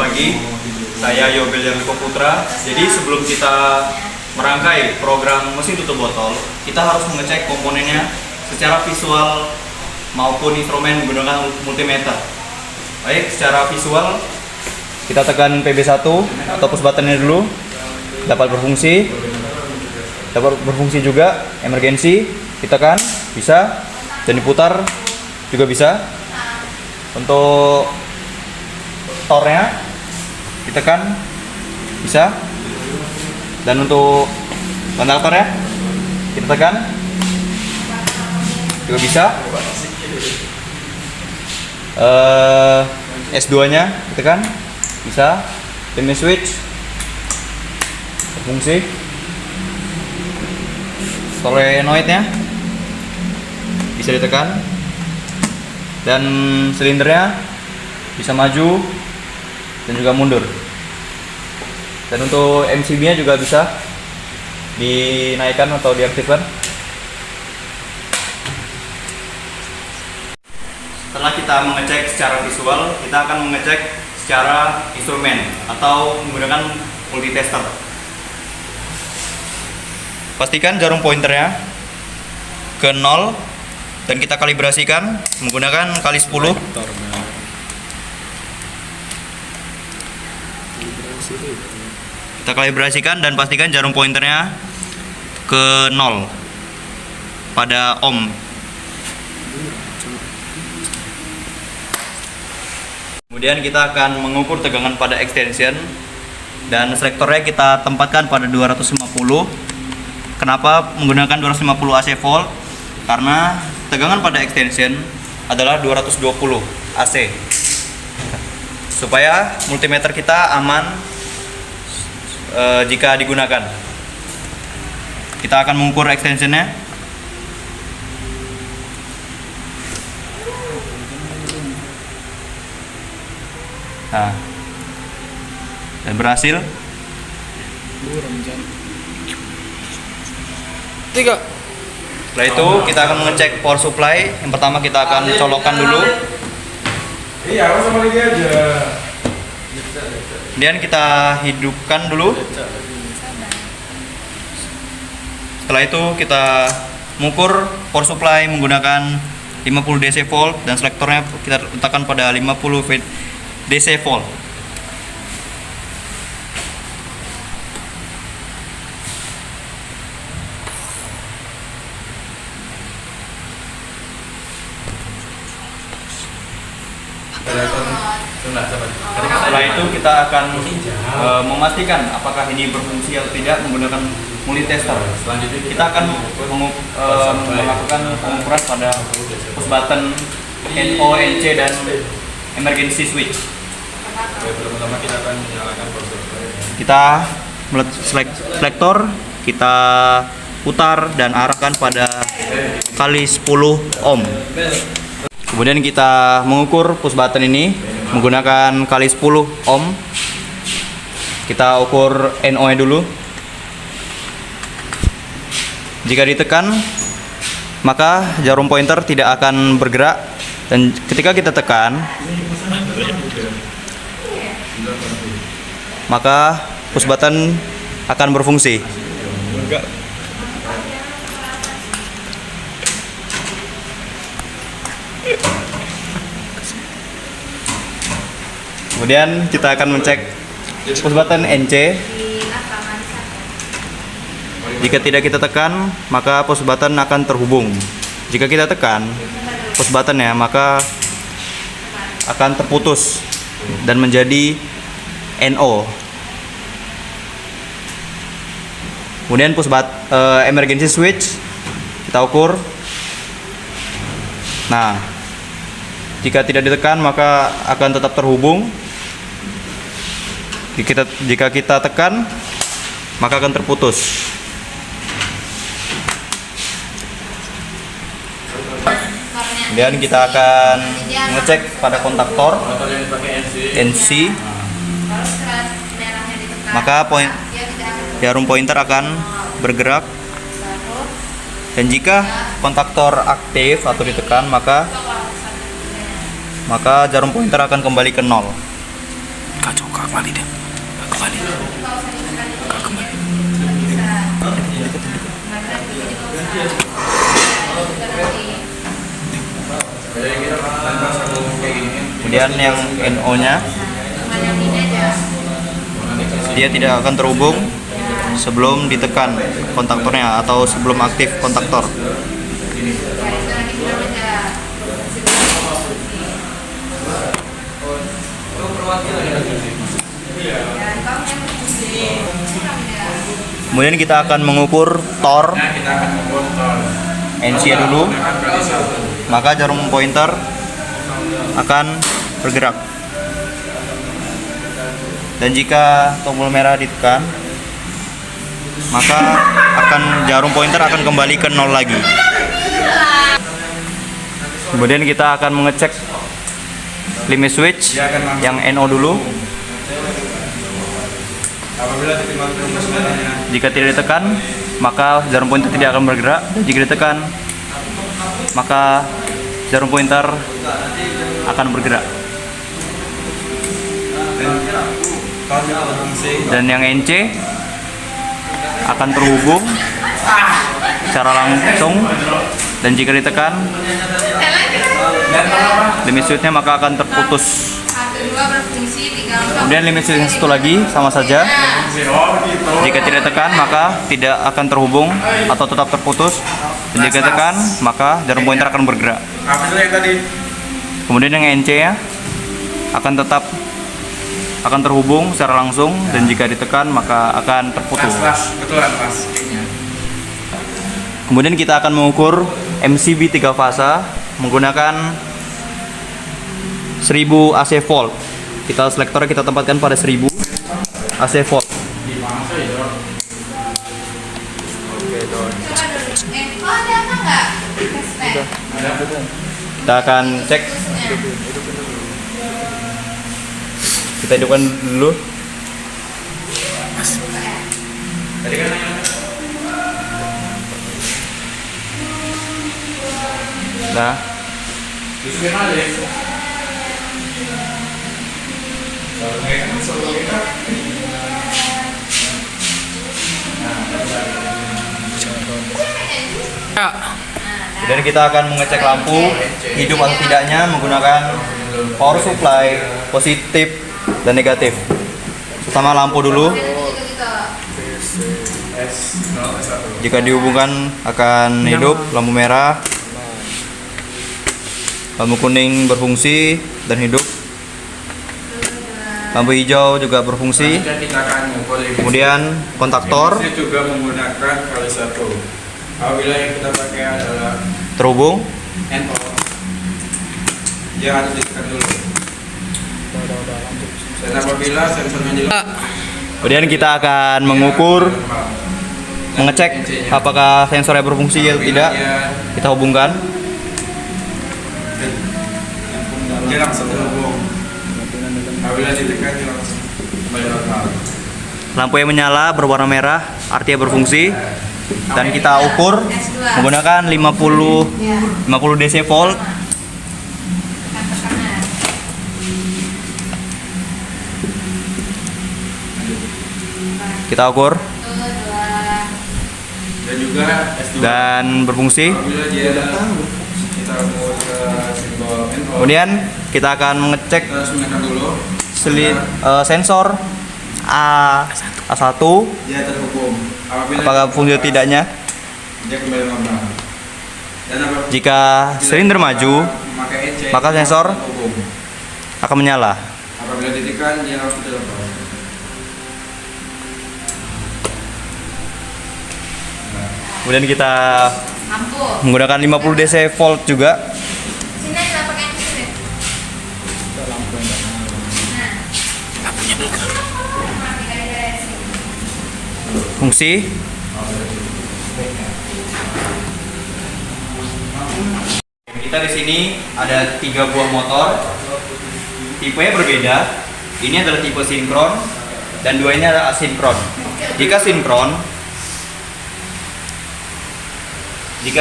pagi. Saya Yobel Jamiko Putra. Jadi sebelum kita merangkai program mesin tutup botol, kita harus mengecek komponennya secara visual maupun instrumen menggunakan multimeter. Baik, secara visual kita tekan PB1 atau push buttonnya dulu, dapat berfungsi juga. Emergensi ditekan bisa, dan diputar juga bisa. Untuk tornya ditekan bisa, dan untuk kontaktornya kita tekan juga bisa. S2 nya ditekan bisa. Timing switch berfungsi. Solenoid nya bisa ditekan, dan silindernya bisa maju dan juga mundur. Dan untuk MCB nya juga bisa dinaikkan atau diaktifkan. Setelah kita mengecek secara visual, kita akan mengecek secara instrumen atau menggunakan multitester. Pastikan jarum pointernya ke 0 dan kita kalibrasikan menggunakan kali 10. Kita kalibrasikan dan pastikan jarum pointernya ke 0 pada ohm. Kemudian kita akan mengukur tegangan pada extension, dan selektornya kita tempatkan pada 250. Kenapa menggunakan 250 AC volt? Karena tegangan pada extension adalah 220 AC. Supaya multimeter kita aman jika digunakan. Kita akan mengukur extensionnya. Nah, dan berhasil. Setelah itu kita akan mengecek power supply. Yang pertama kita akan colokkan dulu. Iya, sama lagi aja. Kemudian kita hidupkan dulu. Setelah itu kita mengukur power supply menggunakan 50 DC volt, dan selektornya kita letakkan pada 50 DC volt. Setelah itu kita akan memastikan apakah ini berfungsi atau tidak menggunakan multitester. Selanjutnya kita akan melakukan pengukuran pada push button, NO, NC, dan emergency switch. Pertama kita akan menyalakan power supply. Kita selektor, kita putar dan arahkan pada kali 10 ohm. Kemudian kita mengukur push button ini menggunakan kali 10 ohm. Kita ukur NO nya dulu. Jika ditekan, maka jarum pointer tidak akan bergerak, dan ketika kita tekan, maka push button akan berfungsi. Kemudian kita akan mencek push button NC. Jika tidak kita tekan, maka push button akan terhubung. Jika kita tekan push buttonnya, maka akan terputus dan menjadi NO. Kemudian emergency switch kita ukur. Nah, jika tidak ditekan maka akan tetap terhubung. Jika kita tekan maka akan terputus. Kemudian kita akan mengecek pada kontaktor NC. Maka jarum pointer akan bergerak, dan jika kontaktor aktif atau ditekan maka jarum pointer akan kembali ke 0. Kacau. kembali deh. Kembali. Kembali. Kemudian yang NO-nya dia tidak akan terhubung sebelum ditekan kontaktornya atau sebelum aktif kontaktor. Kemudian kita akan mengukur tor NC dulu, maka jarum pointer akan bergerak. Dan jika tombol merah ditekan, maka jarum pointer akan kembali ke 0 lagi. Kemudian kita akan mengecek limit switch yang NO dulu. Apabila ditimbang rumus merahnya, Jika tidak ditekan, maka jarum pointer tidak akan bergerak. Dan jika ditekan, maka jarum pointer akan bergerak. tornya berfungsi. Dan yang NC akan terhubung secara langsung, dan jika ditekan limit switch-nya maka akan terputus. Kemudian limit switch yang satu lagi sama saja. Jika tidak tekan maka tidak akan terhubung atau tetap terputus. Dan jika tekan maka jarum pointer akan bergerak. Apa itu yang tadi? Kemudian yang NC ya akan tetap akan terhubung secara langsung, dan jika ditekan maka akan terputus. Betulan pas. Kemudian kita akan mengukur MCB 3 fasa menggunakan 1000 AC volt. Kita selektornya kita tempatkan pada 1000 AC volt. Kita akan cek. Kita hidupkan dulu. Nah, kemudian kita akan mengecek lampu hidup atau tidaknya menggunakan power supply positif dan negatif. Pertama lampu dulu. Jika dihubungkan akan hidup lampu merah. Lampu kuning berfungsi dan hidup. Lampu hijau juga berfungsi. Kemudian kontaktor Ini juga menggunakan kali satu. Apabila yang kita pakai adalah terhubung. NO, dia harus ditekan dulu. Dan apabila sensornya dilepas, Kemudian kita akan mengukur, mengecek apakah sensornya berfungsi atau tidak. Kita hubungkan. dia langsung terhubung. Apabila ditekan dia langsung kembali normal. Lampu yang menyala berwarna merah artinya berfungsi. Dan kita ukur menggunakan 50 DC volt. Kita ukur Dan juga S2. dan berfungsi. Apabila dia kita mau ke simbol NO, Kemudian kita akan mengecek kita harus menekan dulu. sensor A1 Dia terhubung. apakah fungsi atau tidaknya. Dia kembali normal. Dan Jika silinder maju, memakai EC, maka sensor terhubung. akan menyala. Apabila ditekan dia langsung dilepas. Kemudian kita menggunakan 50 DC volt juga. Fungsi. Kita di sini ada 3 buah motor. Tipenya berbeda. Ini adalah tipe sinkron dan dua ini adalah asinkron. Jika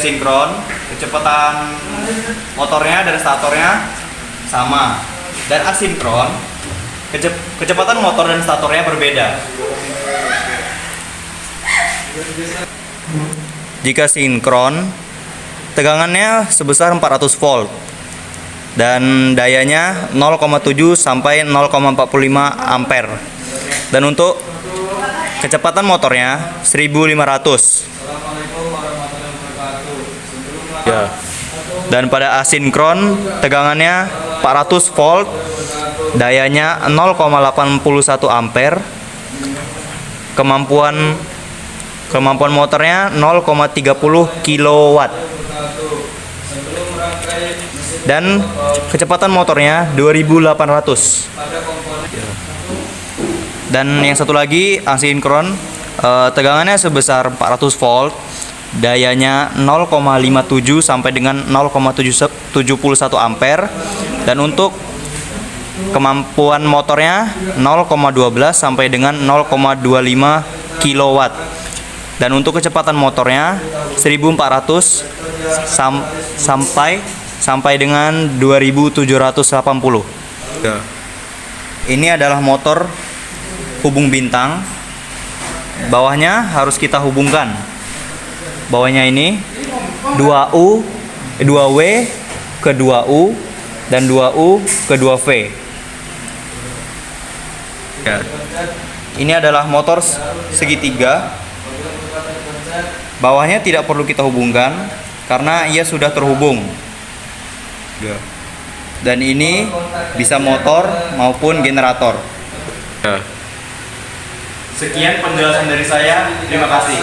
sinkron, kecepatan motornya dan statornya sama. Dan asinkron, Kecepatan motor dan statornya berbeda. Jika sinkron, tegangannya sebesar 400 volt dan dayanya 0,7 sampai 0,45 ampere. Dan untuk kecepatan motornya 1500. Ya. Dan pada asinkron tegangannya 400 volt, dayanya 0,81 ampere. Kemampuan motornya 0,30 kilowatt. Dan kecepatan motornya 2800. Dan yang satu lagi asinkron, tegangannya sebesar 400 volt, dayanya 0,57 sampai dengan 0,71 ampere. Dan untuk kemampuan motornya 0,12 sampai dengan 0,25 kilowatt. Dan untuk kecepatan motornya 1400 sampai dengan 2780. Ini adalah motor hubung bintang. Bawahnya harus kita hubungkan. Bawahnya ini 2U, 2W ke 2U dan 2U ke 2V. Ya. Ini adalah motor segitiga. Bawahnya tidak perlu kita hubungkan karena ia sudah terhubung. Dan ini bisa motor maupun generator. Sekian penjelasan dari saya. Terima kasih.